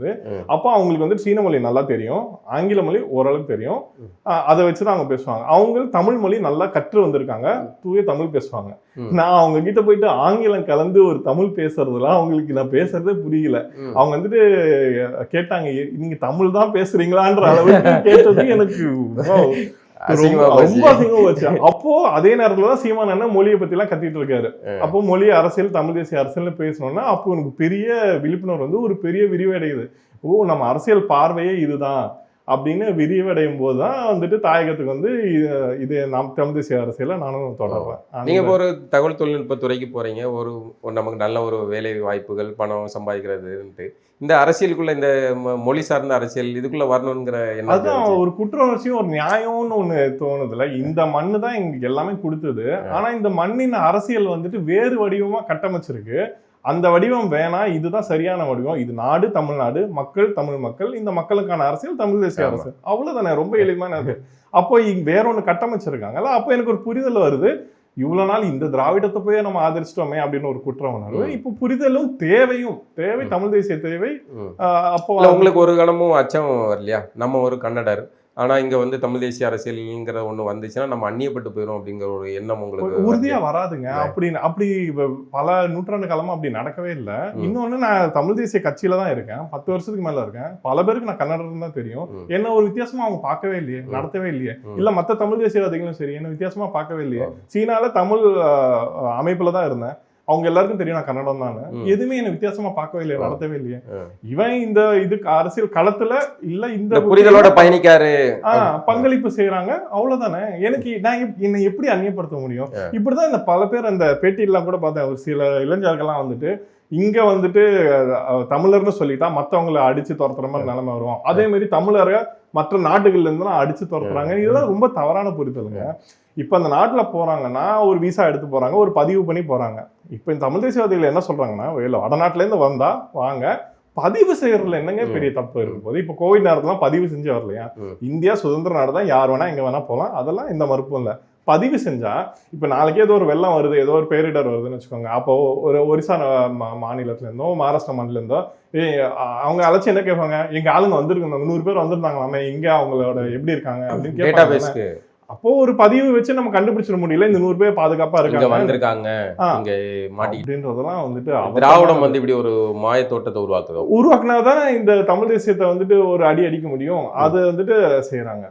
போது அப்போ அவங்களுக்கு வந்து சீன மொழி நல்லா தெரியும், ஆங்கில மொழி ஓரளவுக்கு தெரியும். அதை வச்சுதான் அவங்க பேசுவாங்க. அவங்க தமிழ் மொழி நல்லா கற்று வந்திருக்காங்க, தூய தமிழ் பேசுவாங்க. நான் அவங்க கிட்ட போயிட்டு ஆங்கிலம் கலந்து ஒரு தமிழ் பேசுறதுலாம் அவங்களுக்கு நான் பேசுறதே புரியல. அவங்க வந்துட்டு கேட்டாங்க, நீங்க தமிழ் தான் பேசுறீங்களான்ற அளவுக்கு கேட்டது எனக்கு ரொம்ப அசிங்கமா போச்சு. அப்போ அதே நேரத்துலதான் சீமான் அண்ணன் மொழியை பத்தி எல்லாம் கத்திட்டு இருக்காரு. அப்போ மொழி அரசியல், தமிழ் தேசிய அரசியல் பேசணும்னா அப்போ எனக்கு பெரிய விழிப்புணர்வு வந்து ஒரு பெரிய விரிவடையுது. ஓ, நம்ம அரசியல் பார்வையே இதுதான் அப்படின்னு விரிவடையும் போதுதான் வந்துட்டு தாயகத்துக்கு வந்து இது நாம் தமிழ் தேசிய அரசியல நானும் தொடர்றேன். நீங்க இப்போ ஒரு தகவல் தொழில்நுட்ப துறைக்கு போறீங்க, ஒரு நமக்கு நல்ல ஒரு வேலை வாய்ப்புகள், பணம் சம்பாதிக்கிறதுன்ட்டு இந்த அரசியலுக்குள்ள இந்த மொழி சார்ந்த அரசியல் இதுக்குள்ள வரணுங்கிற எண்ணம். அதுதான் ஒரு குற்ற உணர்ச்சியும் ஒரு நியாயம்னு ஒண்ணு தோணுதுல. இந்த மண்ணு தான் எங்களுக்கு எல்லாமே கொடுத்தது, ஆனா இந்த மண்ணின் அரசியல் வந்துட்டு வேறு வடிவமா கட்டமைச்சிருக்கு. அந்த வடிவம் வேணாம், இதுதான் சரியான வடிவம், இது நாடு தமிழ்நாடு, மக்கள் தமிழ் மக்கள், இந்த மக்களுக்கான அரசியல் தமிழ் தேசிய அரசியல், அவ்வளவுதானே. ரொம்ப எளிமையானது. அப்போ வேற ஒண்ணு கட்டமைச்சிருக்காங்கல்ல, அப்போ எனக்கு ஒரு புரிதல் வருது. இவ்வளவு நாள் இந்த திராவிடத்தை போய் நம்ம ஆதரிச்சிட்டோமே அப்படின்னு ஒரு குற்ற உணர்வு. இப்போ புரிதலும் தேவை தமிழ் தேசிய தேவை. அப்போ உங்களுக்கு ஒரு கணமும் அச்சம் வரலையா? நம்ம ஒரு கன்னடர், ஆனா இங்க வந்து தமிழ் தேசிய அரசியல்ங்கிற ஒண்ணு வந்துச்சுன்னா நம்ம அந்நியப்பட்டு போயிடும் அப்படிங்கிற ஒரு எண்ணம் உங்களுக்கு உறுதியா வராதுங்க? அப்படி பல நூற்றாண்டு காலமா அப்படி நடக்கவே இல்லை. இன்னொன்னு, நான் தமிழ் தேசிய கட்சியில தான் இருக்கேன், 10 வருஷத்துக்கு மேல இருக்கேன். பல பேருக்கு நான் கன்னடர் தான் தெரியும். என்ன ஒரு வித்தியாசமா அவங்க பார்க்கவே இல்லையே, நடத்தவே இல்லையே. இல்ல மத்த தமிழ் தேசியவாதிகளும் சரி என்ன வித்தியாசமா பார்க்கவே இல்லையே. சீனால தமிழ் அமைப்புல தான் இருந்தேன், அவங்க எல்லாருக்கும் தெரியும் நான் கன்னடம் தான். எதுவுமே என்ன வித்தியாசமா பார்க்கவே இல்லையே, நடத்தவே இல்லையே. இவன் இந்த இதுக்கு அரசியல் களத்துல இல்ல இந்த புரிதலோட பயணிக்காரு, பங்களிப்பு செய்யறாங்க, அவ்வளவுதானே. எனக்கு நான் என்னை எப்படி அந்நியப்படுத்த முடியும்? இப்படிதான் இந்த பல பேர் அந்த பேட்டியெல்லாம் கூட பார்த்தேன். ஒரு சில இளைஞர்கள்லாம் வந்துட்டு இங்க வந்துட்டு தமிழர்னு சொல்லிட்டா மத்தவங்களை அடிச்சு துரத்துற மாதிரி நிலைமை வரும். அதே மாதிரி தமிழரை மற்ற நாட்டுகள்ல இருந்து அடிச்சு துரத்துறாங்க. இதெல்லாம் ரொம்ப தவறான புரிதலுங்க. இப்ப அந்த நாட்டுல போறாங்கன்னா ஒரு விசா எடுத்து போறாங்க, ஒரு பதிவு பண்ணி போறாங்க. இப்ப இந்த தமிழ் தேசியவாதிகள் என்ன சொல்றாங்கன்னா, வடநாட்டுல இருந்து வந்தா வாங்க, பதிவு செய்யறதுல என்னங்க பெரிய தப்பு இருக்கும் போது. இப்ப கோவிட் நேரத்துல பதிவு செஞ்சு வரலையா? இந்தியா சுதந்திர நாடு தான், யார் வேணா எங்க வேணா போலாம், அதெல்லாம் எந்த மறுப்பும் இல்லை. பதிவு செஞ்சா இப்ப நாளைக்கே ஏதோ ஒரு வெள்ளம் வருது, ஏதோ ஒரு பேரிடர் வருதுன்னு வச்சுக்கோங்க. அப்போ ஒரு ஒரிசா மாநிலத்துல இருந்தோ மகாராஷ்டிரா மாநிலம் இருந்தோ அவங்க அழைச்சி என்ன கேட்பாங்க, எங்க ஆளுங்க வந்திருக்காங்க, 100 பேர் வந்திருந்தாங்களாமே, எங்க அவங்களோட எப்படி இருக்காங்க அப்படின்னு கேட்பாங்க. அப்போ ஒரு பதிவு வச்சு நம்ம கண்டுபிடிச்சிட முடியல இந்த 100 பேர் பாதுகாப்பா இருக்காங்க அப்படின்றதெல்லாம் வந்துட்டு திராவிடம் வந்து இப்படி ஒரு மாய தோட்டத்தை உருவாக்குனாதான் இந்த தமிழ் தேசியத்தை வந்துட்டு ஒரு அடி அடிக்க முடியும். அதை வந்துட்டு செய்யறாங்க.